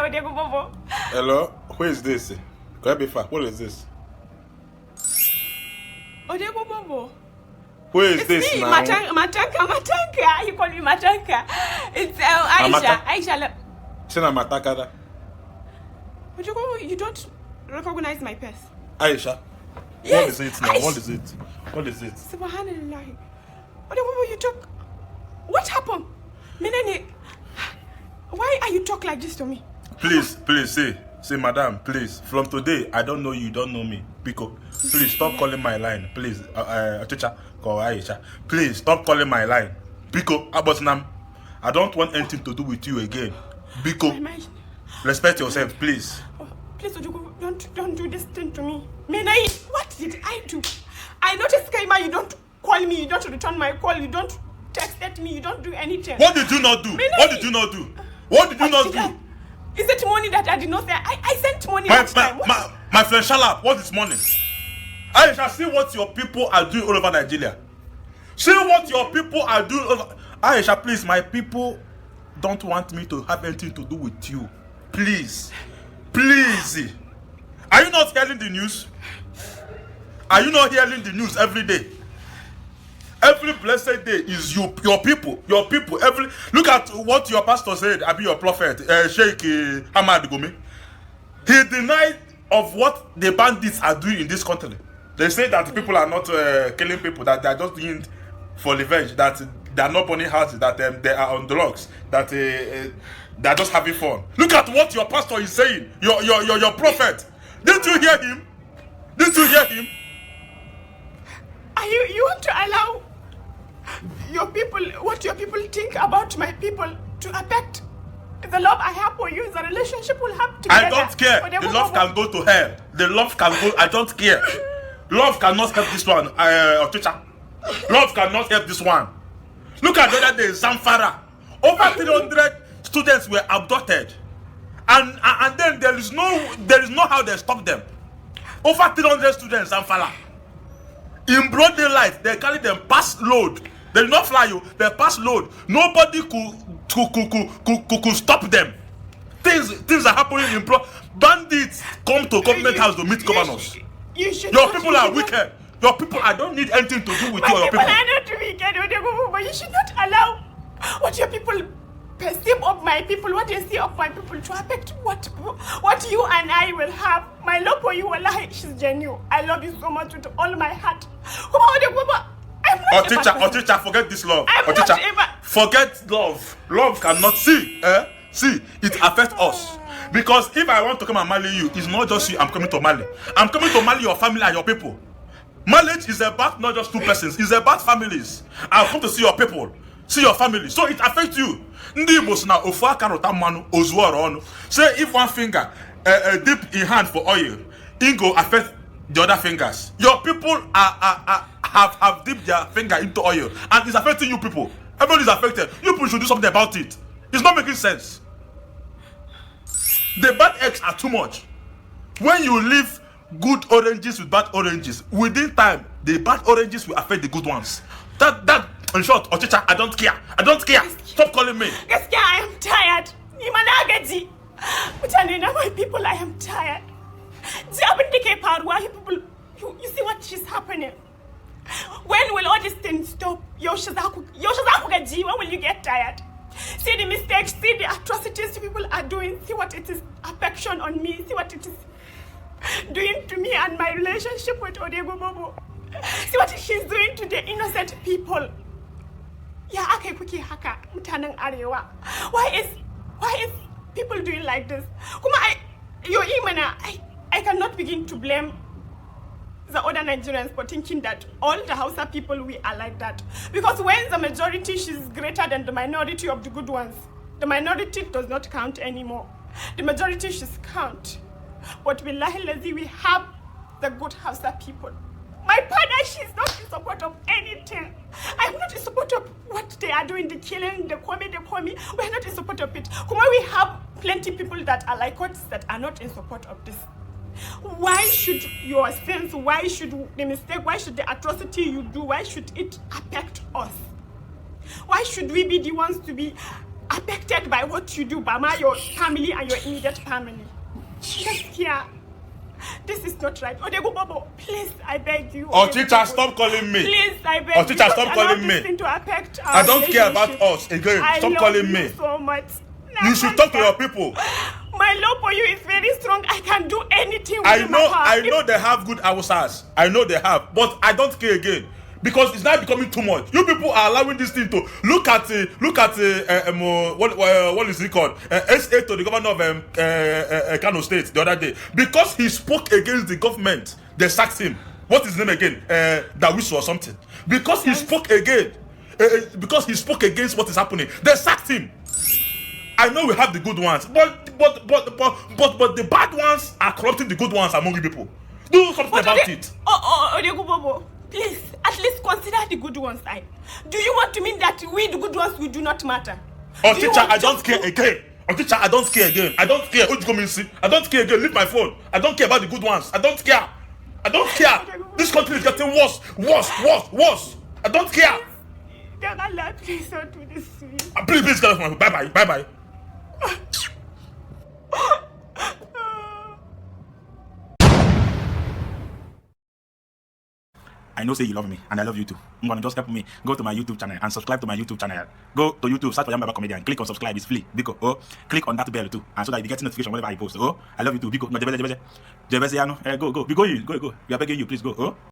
Hello, who is this? What is this? Odego Bobo. Who is It's this me, now? Matanka. You call me Matanka. It's Aisha. Aisha. Sina Matakada. Odego, you don't recognize my purse. Aisha. Yes, What is it now? Aisha. What is it? What is it? Subhanallah. Odego, you talk. What happened? Menene, why are you talk like this to me? Please, say, madam, please. From today, I don't know you, don't know me. Biko, please stop calling my line. Please, teacher, call Aisha. Please stop calling my line. Biko, Abosnam, I don't want anything to do with you again. Biko, respect yourself, please. Oh, please, Odego, don't do this thing to me. What did I do? I noticed, Kaima, you don't call me, you don't return my call, you don't text at me, you don't do anything. What did you not do? What did you not do? What did you not do? Is it money that I did not say? I sent money My last time. friend, shut up. What is money? Aisha, see what your people are doing all over Nigeria. See what your people are doing over... Aisha, please, my people don't want me to have anything to do with you. Please. Please. Are you not hearing the news? Are you not hearing the news every day? Every blessed day is your people. Look at what your pastor said, Abi, your prophet, Sheikh Ahmad Gumi. He denied of what the bandits are doing in this country. They say that people are not killing people, that they are just doing it for revenge, that they are not burning houses, that they are on drugs, that they are just having fun. Look at what your pastor is saying, your prophet. Didn't you hear him? Didn't you hear him? You want to allow your people, what your people think about my people, to affect the love I have for you, the relationship we'll have together? I don't care. The love can go to hell. The love can go. I don't care. Love cannot help this one, teacher. Love cannot help this one. Look at the other day, Zamfara. Over 300 students were abducted, and then there is no how they stop them. Over 300 students, Zamfara. In broad daylight, they carry them past load. They did not fly you. They pass load. Nobody could stop them. Things are happening in bandits come to government house to meet governors. Your people are wicked. Your people, I don't need anything to do with you or your people. My people are not wicked, but you should not allow what your people perceive of my people, what they see of my people, to affect what you and I will have. My love for you, wallahi, is genuine. I love you so much with all my heart. Teacher, forget this love. Forget love. Love cannot see. See, it affects us. Because if I want to come and marry you, it's not just you I'm coming to marry. I'm coming to marry your family and your people. Marriage is about not just two persons, it's about families. I'll come to see your people, see your family. So it affects you. Say if one finger dip in hand for oil, it go affect the other fingers. Your people have dipped their finger into oil, and it's affecting you people. Everyone is affected. You people should do something about it. It's not making sense. The bad eggs are too much. When you leave good oranges with bad oranges, within time the bad oranges will affect the good ones. That in short, Ochicha, I don't care. Stop calling me. Gaskiya, I am tired. Ni ma na gaji. Mutane na, my people, I am tired. Ji abin da ke faruwa, you see what is happening. When will all these things stop? Yaushe za ku gaji? When will you get tired? See the mistakes, see the atrocities people are doing, see what it is affection on me, see what it is doing to me and my relationship with Odego Bobo. See what she's doing to the innocent people. Ya akai kuke haka mutanen arewa. Why is people doing like this? Kuma I cannot begin to blame the other Nigerians for thinking that all the Hausa people we are like that. Because when the majority is greater than the minority of the good ones, the minority does not count anymore. The majority should count. But billahi lazi, we have the good Hausa people. My partner, she's not in support of anything. I'm not in support of what they are doing, the killing, the kwame. We're not in support of it. Kuma, we have plenty people that are like us that are not in support of this. Why should your sins, why should the mistake, why should the atrocity you do, why should it affect us? Why should we be the ones to be affected by what you do, Bama, your family and your immediate family. Gaskiya, this is not right. Odegu Bobo, please, I beg you. Ochicha, stop calling me. Please, I beg you. Ochicha, stop calling me. I don't care about us again. Stop calling me. So much. You should talk to your people. My love for you is very strong. I can do anything with I my know they have good Hausas. I know they have, but I don't care again because it's now becoming too much. You people are allowing this thing to look at what is it called? SA to the governor of Kano State the other day because he spoke against the government. They sacked him. What is his name again? Dawisu or something. Because he spoke again. Because he spoke against what is happening. They sacked him. I know we have the good ones, but the bad ones are corrupting the good ones among you people. Do something about it. Odegu Bobo, please, at least consider the good ones. Do you want to mean that we, the good ones, we do not matter? Oh, teacher, I don't care again. Oh, teacher, I don't care again. I don't care. I don't care again. Leave my phone. I don't care about the good ones. I don't care. I don't care. This country is getting worse. I don't care. Please don't do this to me. Please get off my phone. Bye. I know say you love me and I love you too. I'm gonna just help me. Go to my YouTube channel and subscribe to my YouTube channel. Go to YouTube, search for Yambaba Comedian. Click on subscribe, it's free. Biko, click on that bell too. And so that you get notification whenever I post. I love you too. Biko, no, Jebeze, go. We are begging you, please go.